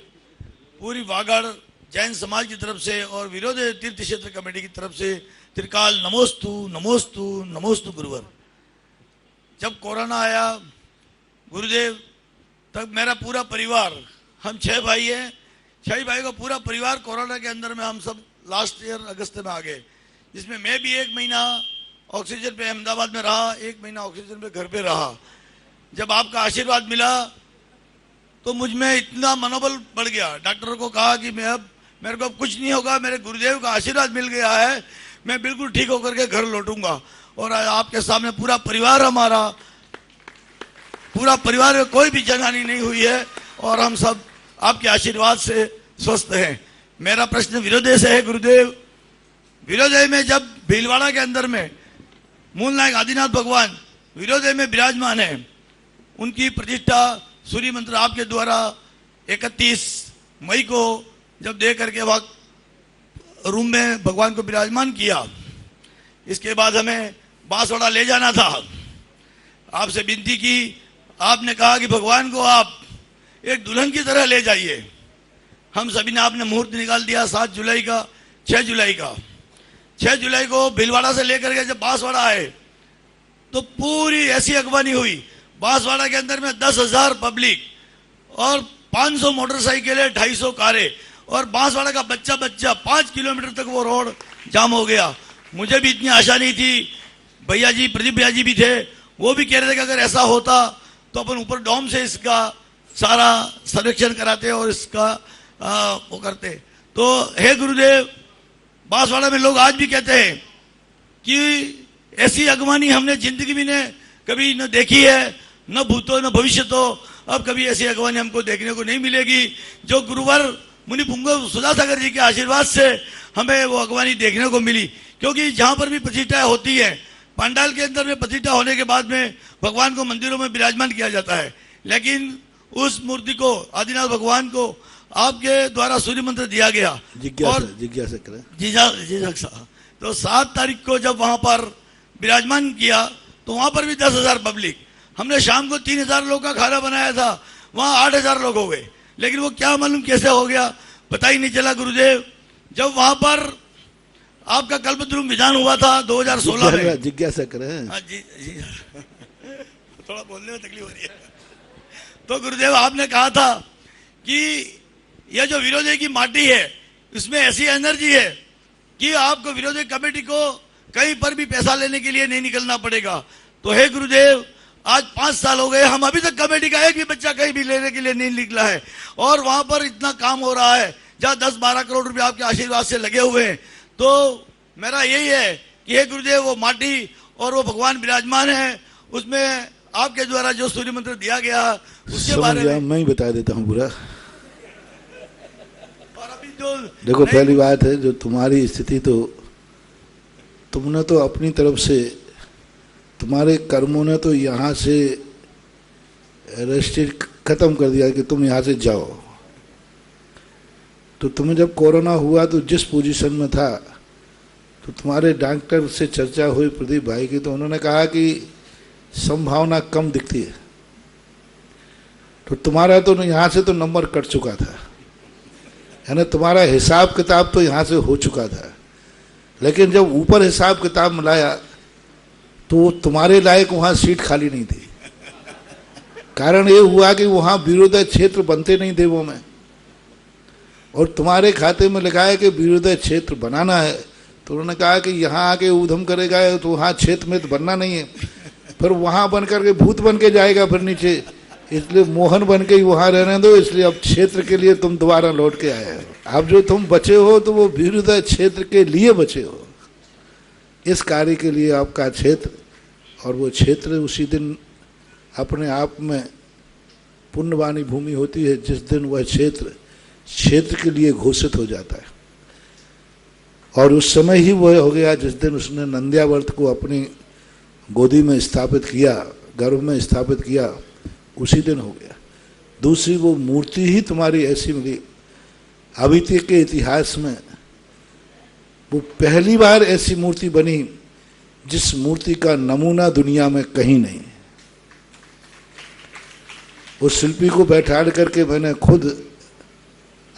पूरी वागड़ जैन समाज की तरफ से और विरोधे तीर्थ क्षेत्र कमेटी की तरफ से त्रिकाल नमोस्तु नमोस्तु नमोस्तु गुरुवर। जब कोरोना आया गुरुदेव, तब मेरा पूरा परिवार, हम 6 भाई हैं, 6 भाई का पूरा परिवार कोरोना के अंदर में हम सब लास्ट ईयर अगस्त में आ गए, जिसमें मैं भी 1 महीना ऑक्सीजन पे अहमदाबाद में रहा, 1 महीना ऑक्सीजन पे घर पे रहा। जब आपका आशीर्वाद मिला तो मुझ में इतना मनोबल बढ़ गया। डॉक्टरों को कहा कि मेरे को अब कुछ नहीं होगा, मेरे गुरुदेव का आशीर्वाद मिल गया है, मैं बिल्कुल ठीक होकर के घर लौटूंगा। और आज आपके सामने पूरा परिवार, हमारा पूरा परिवार में कोई भी जनहानि नहीं हुई है और हम सब आपके आशीर्वाद से स्वस्थ हैं। मेरा प्रश्न विरोधे से है गुरुदेव। विरोधे में जब भीलवाड़ा के अंदर में मूल नायक आदिनाथ भगवान विरोधे में विराजमान है, उनकी प्रतिष्ठा सूर्य मंत्र आपके द्वारा 31 मई को जब दे करके वक्त रूम में भगवान को विराजमान किया, इसके बाद हमें बांसवाड़ा ले जाना था। आपसे विनती की, आपने कहा कि भगवान को आप एक दुल्हन की तरह ले जाइए। हम सभी ने, आपने मुहूर्त निकाल दिया 7 जुलाई का, 6 जुलाई का। 6 जुलाई को भीलवाड़ा से लेकर के जब बांसवाड़ा आए तो पूरी ऐसी अगवानी हुई। बांसवाड़ा के अंदर में 10,000 पब्लिक और 500 मोटरसाइकिलें, 250 कारें और बांसवाड़ा का बच्चा 5 किलोमीटर तक वो रोड जाम हो गया। मुझे भी इतनी आशा नहीं थी। भैया जी, प्रदीप भैया जी भी थे, वो भी कह रहे थे कि अगर ऐसा होता तो अपन ऊपर डोम से इसका सारा सर्वेक्षण कराते और इसका वो करते। तो हे गुरुदेव, बांसवाड़ा में लोग आज भी कहते हैं कि ऐसी अगवानी हमने जिंदगी में ने कभी न देखी है, न भूतो न भविष्य। तो अब कभी ऐसी अगवानी हमको देखने को नहीं मिलेगी। जो गुरुवर मुनि पुंगव सुधासागर जी के आशीर्वाद से हमें वो अगवानी देखने को मिली। क्योंकि जहां पर भी प्रतिष्ठाएं होती है, पंडाल के अंदर में प्रतिष्ठा होने के बाद में भगवान को मंदिरों में विराजमान किया जाता है, लेकिन उस मूर्ति को, आदिनाथ भगवान को आपके द्वारा सूर्य मंत्र दिया गया। जिज्ञासा करें। तो 7 तारीख को जब वहां पर विराजमान किया तो वहां पर भी 10,000 पब्लिक। हमने शाम को 3,000 लोग का खाना बनाया था, वहां 8,000 लोग हो गए। लेकिन वो क्या मालूम कैसे हो गया, पता ही नहीं चला गुरुदेव। जब वहां पर आपका कल्पद्रुम विधान हुआ था 2016 में। जिज्ञासा करें। हाँ जी, थोड़ा बोलने में तकलीफ हो रही है। तो गुरुदेव, आपने कहा था कि यह जो विरोधे की माटी है, इसमें ऐसी एनर्जी है कि आपको विरोधी कमेटी को कहीं पर भी पैसा लेने के लिए नहीं निकलना पड़ेगा। तो हे गुरुदेव, आज 5 साल हो गए, हम अभी तक कमेटी का एक भी बच्चा कहीं भी लेने के लिए नहीं निकला है और वहां पर इतना काम हो रहा है जहां 10-12 करोड़ रुपए आपके आशीर्वाद से लगे हुए हैं। तो मेरा यही है कि हे गुरुदेव, वो माटी और वो भगवान विराजमान है, उसमें आपके द्वारा जो सूर्य मंत्र दिया गया उसके बारे में मैं ही बता देता हूँ पूरा। और अभी जो देखो, पहली बात है, जो तुम्हारी स्थिति, तो तुमने तो अपनी तरफ से, तुम्हारे कर्मों ने तो यहाँ से रेस्ट्रिक्ट खत्म कर दिया कि तुम यहाँ से जाओ। तो तुम्हें जब कोरोना हुआ तो जिस पोजीशन में था, तो तुम्हारे डॉक्टर से चर्चा हुई प्रदीप भाई की, तो उन्होंने कहा कि संभावना कम दिखती है। तो तुम्हारा तो यहाँ से तो नंबर कट चुका था, यानी तुम्हारा हिसाब किताब तो यहाँ से हो चुका था। लेकिन जब ऊपर हिसाब किताब मिलाया तो तुम्हारे लायक वहाँ सीट खाली नहीं थी। कारण ये हुआ कि वहाँ विरोधी क्षेत्र बनते नहीं देवों में, और तुम्हारे खाते में लिखा है कि विरोधी क्षेत्र बनाना है। तो उन्होंने कहा कि यहाँ आके ऊधम करेगा तो वहाँ क्षेत्र में तो बनना नहीं है, फिर वहाँ बन करके भूत बन के जाएगा फिर नीचे, इसलिए मोहन बन के ही वहाँ रहने दो। इसलिए अब क्षेत्र के लिए तुम दोबारा लौट के आए हो। अब जो तुम बचे हो तो वो विरोधी क्षेत्र के लिए बचे हो, इस कार्य के लिए आपका क्षेत्र, और वो क्षेत्र उसी दिन अपने आप में पुण्यवानी भूमि होती है जिस दिन वह क्षेत्र के लिए घोषित हो जाता है। और उस समय ही वह हो गया जिस दिन उसने नंद्यावर्त को अपनी गोदी में स्थापित किया, गर्भ में स्थापित किया, उसी दिन हो गया। दूसरी, वो मूर्ति ही तुम्हारी ऐसी मिली अभी तक के इतिहास में, वो पहली बार ऐसी मूर्ति बनी जिस मूर्ति का नमूना दुनिया में कहीं नहीं। उस शिल्पी को बैठा करके मैंने खुद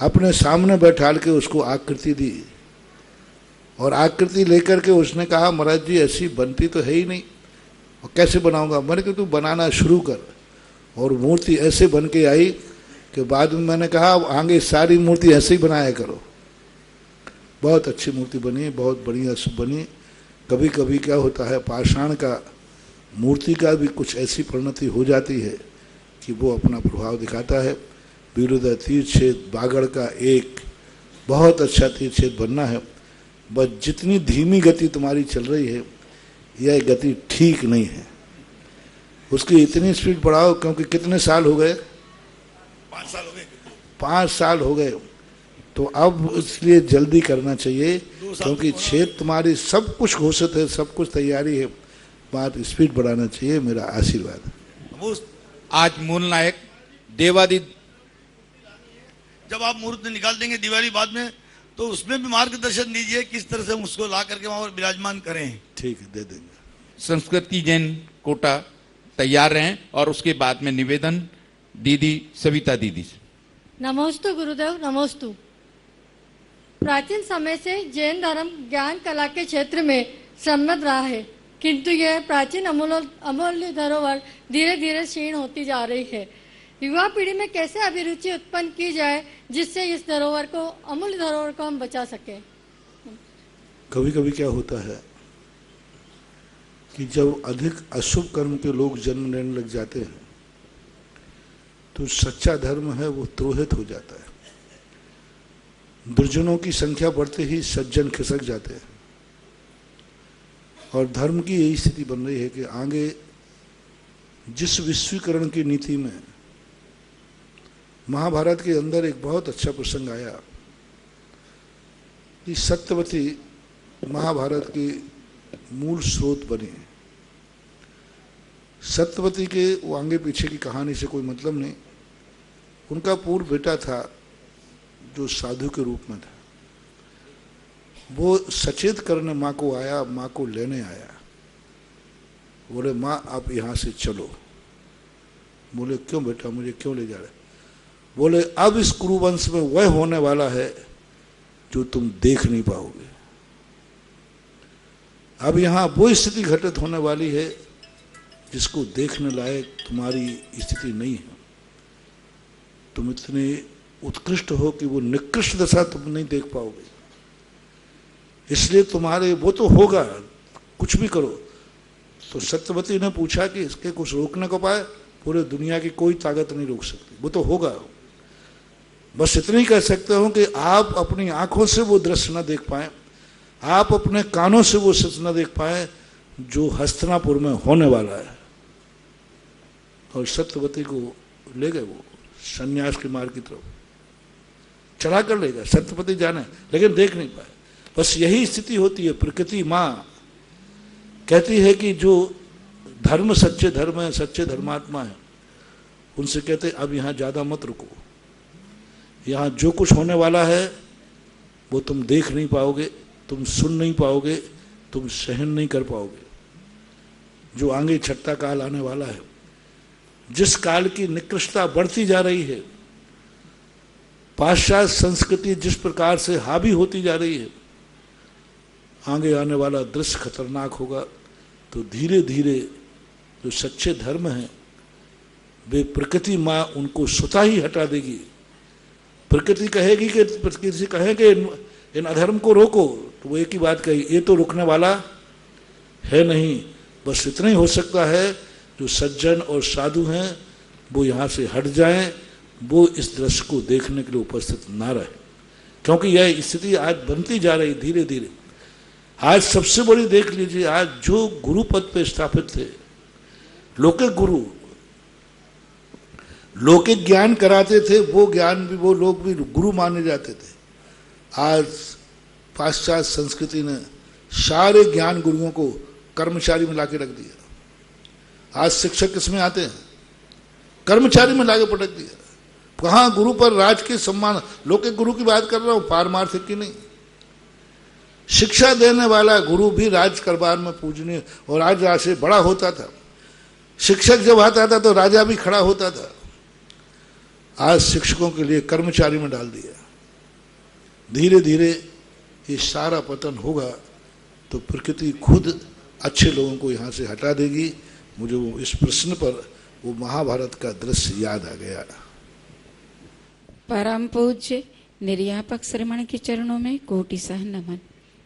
अपने सामने बैठाल के उसको आकृति दी, और आकृति लेकर के उसने कहा महाराज जी ऐसी बनती तो है ही नहीं, और कैसे बनाऊंगा। मैंने कहा तू बनाना शुरू कर, और मूर्ति ऐसे बन के आई कि बाद में मैंने कहा आगे सारी मूर्ति ऐसे ही बनाया करो। बहुत अच्छी मूर्ति बनी, बहुत बढ़िया बनी। कभी कभी क्या होता है, पाषाण का मूर्ति का भी कुछ ऐसी परिणति हो जाती है कि वो अपना प्रभाव दिखाता है। वीरोदय तीर्थक्षेत्र बागड़ का एक बहुत अच्छा तीर्थक्षेत्र बनना है, बस जितनी धीमी गति तुम्हारी चल रही है यह गति ठीक नहीं है, उसकी इतनी स्पीड बढ़ाओ। क्योंकि कितने साल हो गए, 5 साल हो गए, 5 साल हो गए, तो अब इसलिए जल्दी करना चाहिए, क्योंकि क्षेत्र तुम्हारी सब कुछ घोषित है, सब कुछ तैयारी है, बात स्पीड बढ़ाना चाहिए। मेरा आशीर्वाद। आज मूल नायक देवादि, जब आप मुहूर्त निकाल देंगे दिवाली बाद में, तो उसमें भी मार्गदर्शन दीजिए किस तरह से हम उसको ला करके वहां पर विराजमान करें। ठीक है, दे देंगे। संस्कृति जैन कोटा तैयार रहें, और उसके बाद में निवेदन दीदी सविता दीदी से। नमोस्तु गुरुदेव, नमोस्तु। प्राचीन समय से जैन धर्म ज्ञान कला के क्षेत्र में सम्मत रहा है, किंतु यह प्राचीन अमूल्य धरोहर धीरे धीरे क्षीण होती जा रही है। युवा पीढ़ी में कैसे अभिरुचि उत्पन्न की जाए जिससे इस धरोहर को, अमूल्य धरोहर को हम बचा सकें। कभी कभी क्या होता है कि जब अधिक अशुभ कर्म के लोग जन्म लेने लग जाते हैं तो सच्चा धर्म है वो द्रोहित हो जाता है। दुर्जनों की संख्या बढ़ते ही सज्जन खिसक जाते हैं, और धर्म की यही स्थिति बन रही है कि आगे जिस विश्वीकरण की नीति में महाभारत के अंदर एक बहुत अच्छा प्रसंग आया कि सत्यवती महाभारत की मूल स्रोत बनी। सत्यवती के वो आगे पीछे की कहानी से कोई मतलब नहीं। उनका पूर्व बेटा था जो साधु के रूप में था, वो सचेत करने माँ को आया, माँ को लेने आया। बोले माँ आप यहाँ से चलो। बोले क्यों बेटा, मुझे क्यों ले जा रहे? बोले अब इस कुरुवंश में वह होने वाला है जो तुम देख नहीं पाओगे। अब यहाँ वो स्थिति घटित होने वाली है जिसको देखने लायक तुम्हारी स्थिति नहीं है। तुम इतने उत्कृष्ट हो कि वो निकृष्ट दशा तुम नहीं देख पाओगे, इसलिए तुम्हारे वो तो होगा, कुछ भी करो। तो सत्यवती ने पूछा कि इसके कुछ रोकने को पाए? पूरे दुनिया की कोई ताकत नहीं रोक सकती, वो तो होगा। बस इतना ही कह सकते हो कि आप अपनी आंखों से वो दृश्य न देख पाए, आप अपने कानों से वो सच न देख पाए जो हस्तिनापुर में होने वाला है। और सत्यवती को ले गए वो सन्यास के मार्ग की तरफ, चला कर लेगा, सत्यवती जाने, लेकिन देख नहीं पाए। बस यही स्थिति होती है। प्रकृति माँ कहती है कि जो धर्म सच्चे धर्म है, सच्चे धर्मात्मा है, उनसे कहते अब यहाँ ज़्यादा मत रुको, यहाँ जो कुछ होने वाला है वो तुम देख नहीं पाओगे, तुम सुन नहीं पाओगे, तुम सहन नहीं कर पाओगे। जो आगे छठा काल आने वाला है, जिस काल की निकृष्टता बढ़ती जा रही है, पाश्चात्य संस्कृति जिस प्रकार से हावी होती जा रही है, आगे आने वाला दृश्य खतरनाक होगा। तो धीरे धीरे जो सच्चे धर्म हैं वे प्रकृति माँ उनको स्वतः ही हटा देगी। प्रकृति कहेगी कि प्रकृति से कहें कि इन अधर्म को रोको, तो वो एक ही बात कही, ये तो रुकने वाला है नहीं। बस इतना ही हो सकता है जो सज्जन और साधु हैं वो यहाँ से हट जाएं, वो इस दृश्य को देखने के लिए उपस्थित ना रहे, क्योंकि यह स्थिति आज बनती जा रही धीरे धीरे। आज सबसे बड़ी देख लीजिए, आज जो गुरु पद पे स्थापित थे, लौकिक गुरु, लौकिक ज्ञान कराते थे, वो ज्ञान भी वो लोग भी गुरु माने जाते थे। आज पाश्चात्य संस्कृति ने सारे ज्ञान गुरुओं को कर्मचारी में लाके रख दिया। आज शिक्षक किसमें आते हैं? कर्मचारी में लाके पटक दिया। कहाँ गुरु पर राज के सम्मान, लौकिक गुरु की बात कर रहा हूं, पारमार्थिक की नहीं। शिक्षा देने वाला गुरु भी राज करबार में पूजनीय और आज से बड़ा होता था। शिक्षक जब आता था तो राजा भी खड़ा होता था। आज शिक्षकों के लिए कर्मचारी में डाल दिया। धीरे धीरे ये सारा पतन होगा तो प्रकृति खुद अच्छे लोगों को यहाँ से हटा देगी। मुझे वो इस प्रश्न पर वो महाभारत का दृश्य याद आ गया। परम पूज्य निर्यापक श्रमण के चरणों में कोटि सह नमन।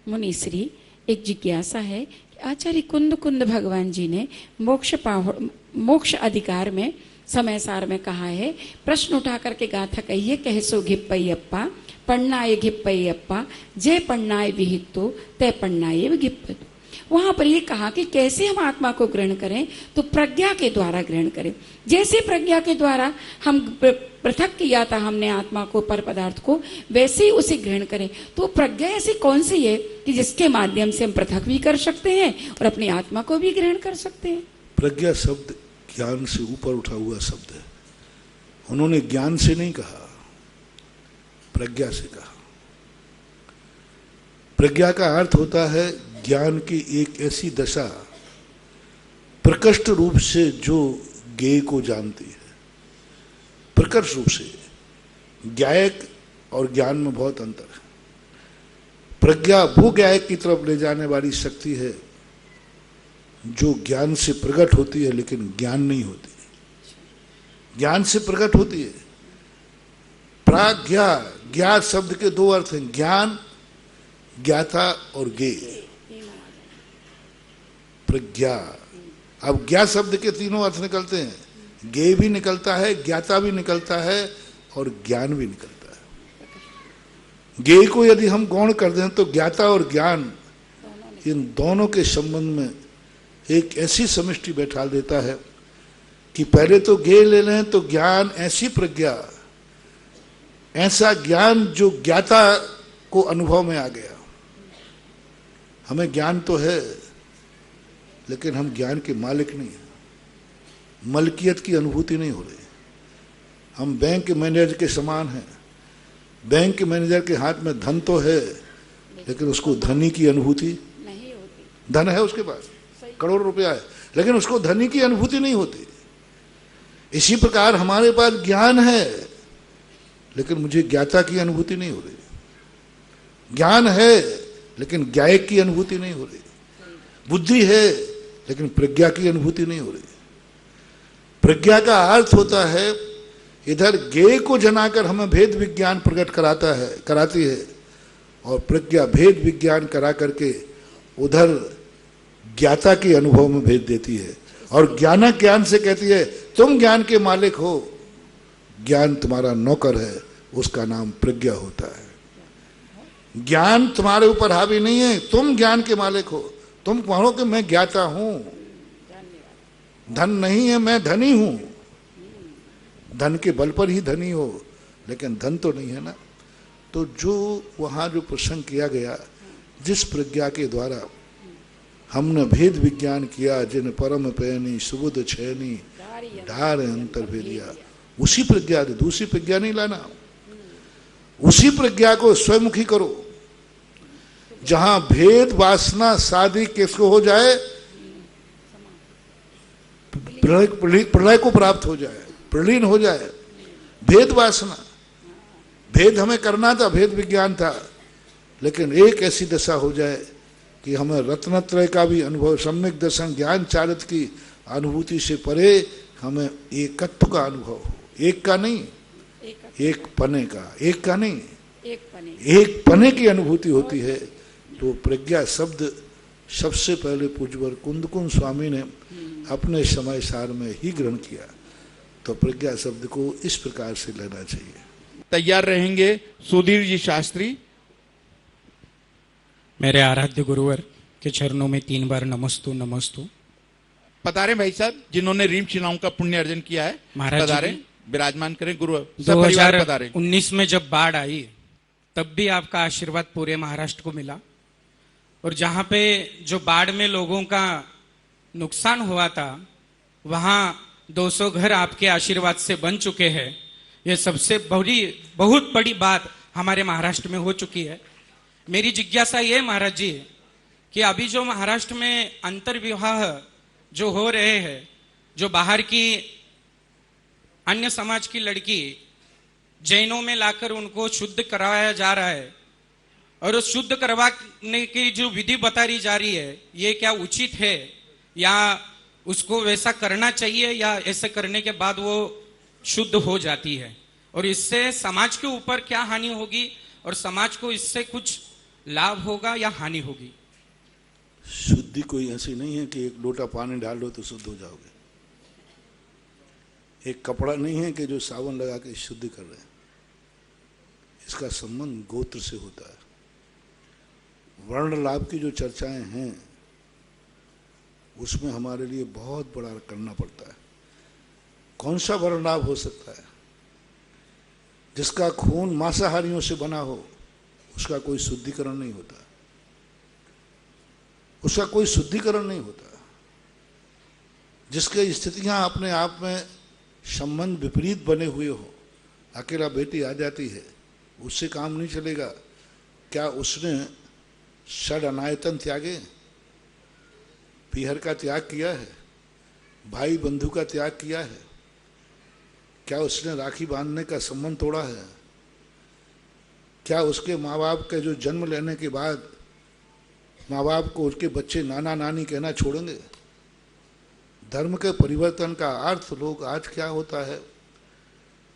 मुनिश्री, एक जिज्ञासा है कि आचार्य कुंद कुंद भगवान जी ने मोक्ष अधिकार में समय सार में कहा है, प्रश्न उठा करके गाथा कहिए, कह सो घिप्पयप्पा पन्नाय घिप्पयप्पा जय पन्नाय विहितो तय पन्नाय घिप्पतु। वहां पर ये कहा कि कैसे हम आत्मा को ग्रहण करें, तो प्रज्ञा के द्वारा ग्रहण करें। जैसे प्रज्ञा के द्वारा हम पृथक किया था हमने आत्मा को, पर पदार्थ को, वैसे ही उसे ग्रहण करें। तो प्रज्ञा ऐसी कौन सी है कि जिसके माध्यम से हम पृथक भी कर सकते हैं और अपनी आत्मा को भी ग्रहण कर सकते हैं? प्रज्ञा शब्द ज्ञान से ऊपर उठा हुआ शब्द है। उन्होंने ज्ञान से नहीं कहा, प्रज्ञा से कहा। प्रज्ञा का अर्थ होता है ज्ञान की एक ऐसी दशा प्रकृष्ट रूप से जो ज्ञेय को जानती है, प्रकट रूप से। ज्ञायक और ज्ञान में बहुत अंतर है। प्रज्ञा वो ज्ञायक की तरफ ले जाने वाली शक्ति है जो ज्ञान से प्रकट होती है लेकिन ज्ञान नहीं होती। ज्ञान से प्रकट होती है। प्राज्ञा, ज्ञात शब्द के दो अर्थ हैं, ज्ञान, ज्ञाता और ज्ञेय। प्रज्ञा, अब ज्ञा शब्द के तीनों अर्थ निकलते हैं, ज्ञेय भी निकलता है, ज्ञाता भी निकलता है और ज्ञान भी निकलता है। ज्ञेय को यदि हम गौण कर दें तो ज्ञाता और ज्ञान, इन दोनों के संबंध में एक ऐसी समष्टि बैठा देता है कि पहले तो ज्ञेय ले लें तो ज्ञान, ऐसी प्रज्ञा, ऐसा ज्ञान जो ज्ञाता को अनुभव में आ गया। हमें ज्ञान तो है लेकिन हम ज्ञान के मालिक नहीं हैं, मलकियत की अनुभूति नहीं हो रही। हम बैंक के मैनेजर के समान हैं। बैंक के मैनेजर के हाथ में धन तो है लेकिन उसको धनी की अनुभूति नहीं होती। धन है उसके पास, करोड़ों रुपया है, लेकिन उसको धनी की अनुभूति नहीं होती। इसी प्रकार हमारे पास ज्ञान है लेकिन मुझे ज्ञाता की अनुभूति नहीं हो रही। ज्ञान है लेकिन ज्ञायक की अनुभूति नहीं हो रही। बुद्धि है लेकिन प्रज्ञा की अनुभूति नहीं हो रही। प्रज्ञा का अर्थ होता है इधर ज्ञेय को जनाकर हमें भेद विज्ञान प्रकट कराती है और प्रज्ञा भेद विज्ञान करा करके उधर ज्ञाता के अनुभव में भेज देती है। और ज्ञान से कहती है तुम ज्ञान के मालिक हो, ज्ञान तुम्हारा नौकर है, उसका नाम प्रज्ञा होता है। ज्ञान तुम्हारे ऊपर हावी नहीं है, तुम ज्ञान के मालिक हो। तुम कहो कि मैं ज्ञाता हूं, धन नहीं है, मैं धनी हूं। धन के बल पर ही धनी हो, लेकिन धन तो नहीं है ना। तो जो वहां जो प्रसंग किया गया, जिस प्रज्ञा के द्वारा हमने भेद विज्ञान किया, जिन परम पैनी सुबुध छैनी ढार अंतर भेदिया, उसी प्रज्ञा, दूसरी प्रज्ञा नहीं लाना। उसी प्रज्ञा को स्वयंमुखी करो, जहां भेद वासना शादी किसको हो जाए, प्रलय को प्राप्त हो जाए, प्रलीन हो जाए। भेद वासना, भेद हमें करना था, भेद विज्ञान था, लेकिन एक ऐसी दशा हो जाए कि हमें रत्नत्रय का भी अनुभव, सम्यक दर्शन ज्ञान चारित की अनुभूति से परे हमें एकत्व का अनुभव हो। एक का नहीं, एक पने का, एक का नहीं, एक पने की अनुभूति होती है। तो प्रज्ञा शब्द सबसे पहले पूज्यवर कुंद कुंद स्वामी ने अपने समय सार में ही ग्रहण किया। तो प्रज्ञा शब्द को इस प्रकार से लेना चाहिए। तैयार रहेंगे सुधीर जी शास्त्री। मेरे आराध्य गुरुवर के चरणों में 3 बार नमस्तु नमस्तु। पधारे भाई साहब, जिन्होंने रीम शिलाओं का पुण्य अर्जन किया है, पधारे, विराजमान करें। गुरु 2019 में जब बाढ़ आई तब भी आपका आशीर्वाद पूरे महाराष्ट्र को मिला, और जहां पे जो बाढ़ में लोगों का नुकसान हुआ था वहां 200 घर आपके आशीर्वाद से बन चुके हैं। ये सबसे बहुत बड़ी बात हमारे महाराष्ट्र में हो चुकी है। मेरी जिज्ञासा ये महाराज जी कि अभी जो महाराष्ट्र में अंतर विवाह जो हो रहे हैं, जो बाहर की अन्य समाज की लड़की जैनों में लाकर उनको शुद्ध कराया जा रहा है, और शुद्ध करवाने की जो विधि बताई जा रही है, ये क्या उचित है या उसको वैसा करना चाहिए या ऐसे करने के बाद वो शुद्ध हो जाती है, और इससे समाज के ऊपर क्या हानि होगी और समाज को इससे कुछ लाभ होगा या हानि होगी? शुद्धि कोई ऐसी नहीं है कि एक लोटा पानी डाल लो तो शुद्ध हो जाओगे। एक कपड़ा नहीं है कि जो साबुन लगा के शुद्धि कर रहे हैं। इसका संबंध गोत्र से होता है। वर्ण लाभ की जो चर्चाएं हैं उसमें हमारे लिए बहुत बड़ा करना पड़ता है। कौन सा वर्ण लाभ हो सकता है? जिसका खून मांसाहारियों से बना हो उसका कोई शुद्धिकरण नहीं होता, उसका कोई शुद्धिकरण नहीं होता। जिसके स्थितियां अपने आप में संबंध विपरीत बने हुए हो, अकेला बेटी आ जाती है, उससे काम नहीं चलेगा। क्या उसने षड अनायतन त्यागे, पीहर का त्याग किया है, भाई बंधु का त्याग किया है? क्या उसने राखी बांधने का संबंध तोड़ा है? क्या उसके माँ बाप के जो जन्म लेने के बाद माँ बाप को उसके बच्चे नाना नानी कहना छोड़ेंगे? धर्म के परिवर्तन का अर्थ लोग आज क्या होता है?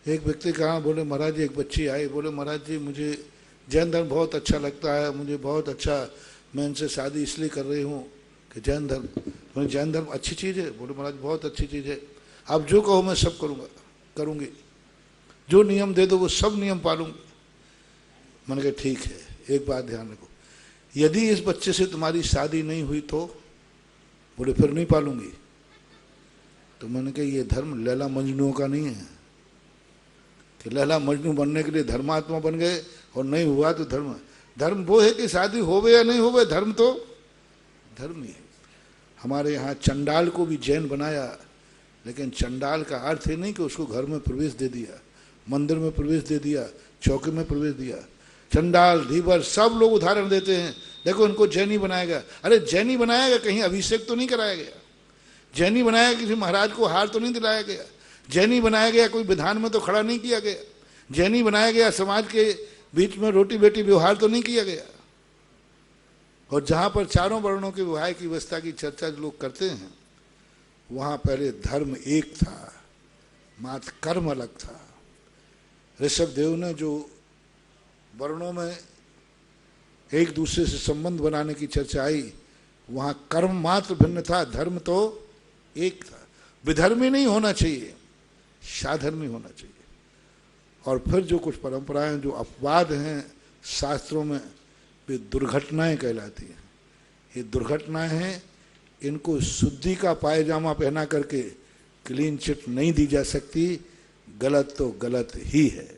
एक व्यक्ति कहा, बोले महाराज जी, एक बच्ची आई, बोले महाराज जी मुझे जैन धर्म बहुत अच्छा लगता है, मुझे बहुत अच्छा, मैं इनसे शादी इसलिए कर रही हूँ कि जैन धर्म। बोले जैन धर्म अच्छी चीज़ है? बोले महाराज बहुत अच्छी चीज़ है, आप जो कहो मैं सब करूँगी, जो नियम दे दो वो सब नियम पालूंगी। मैंने कहा ठीक है, एक बात ध्यान रखो, यदि इस बच्चे से तुम्हारी शादी नहीं हुई तो? बोले फिर नहीं पालूंगी। तो मैंने कहा ये धर्म लैला मजनू का नहीं है कि लैला मजनू बनने के लिए धर्मात्मा बन गए और नहीं हुआ तो धर्म। धर्म वो है कि शादी होवे या नहीं होवे, धर्म तो धर्म ही है। हमारे यहाँ चंडाल को भी जैन बनाया, लेकिन चंडाल का अर्थ है नहीं कि उसको घर में प्रवेश दे दिया, मंदिर में प्रवेश दे दिया, चौकी में प्रवेश दिया। चंडाल धीवर सब लोग उदाहरण देते हैं, देखो इनको जैनी बनाएगा। अरे जैनी बनाएगा, कहीं अभिषेक तो नहीं कराया गया? जैनी बनाया किसी महाराज को हार तो नहीं दिलाया गया? जैनी बनाया गया कोई विधान में तो खड़ा नहीं किया गया? जैनी बनाया गया समाज के बीच में रोटी बेटी व्यवहार तो नहीं किया गया? और जहां पर चारों वर्णों के विवाह की व्यवस्था की चर्चा लोग करते हैं, वहां पहले धर्म एक था, मात्र कर्म अलग था। ऋषभ देव ने जो वर्णों में एक दूसरे से संबंध बनाने की चर्चा आई, वहां कर्म मात्र भिन्न था, धर्म तो एक था। विधर्मी नहीं होना चाहिए, साधर्मी होना चाहिए। और फिर जो कुछ परंपराएं, जो अपवाद हैं शास्त्रों में, वे दुर्घटनाएं कहलाती हैं। ये दुर्घटनाएं हैं, इनको शुद्धि का पायजामा पहना करके क्लीन चिट नहीं दी जा सकती। गलत तो गलत ही है।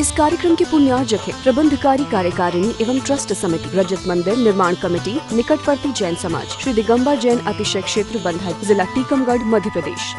इस कार्यक्रम के पुण्यार्जक है प्रबंधकारी कार्यकारिणी एवं ट्रस्ट समिति, रजत मंदिर निर्माण कमेटी, निकटवर्ती जैन समाज, श्री दिगंबर जैन अतिशय क्षेत्र बंधा, जिला टीकमगढ़, मध्य प्रदेश।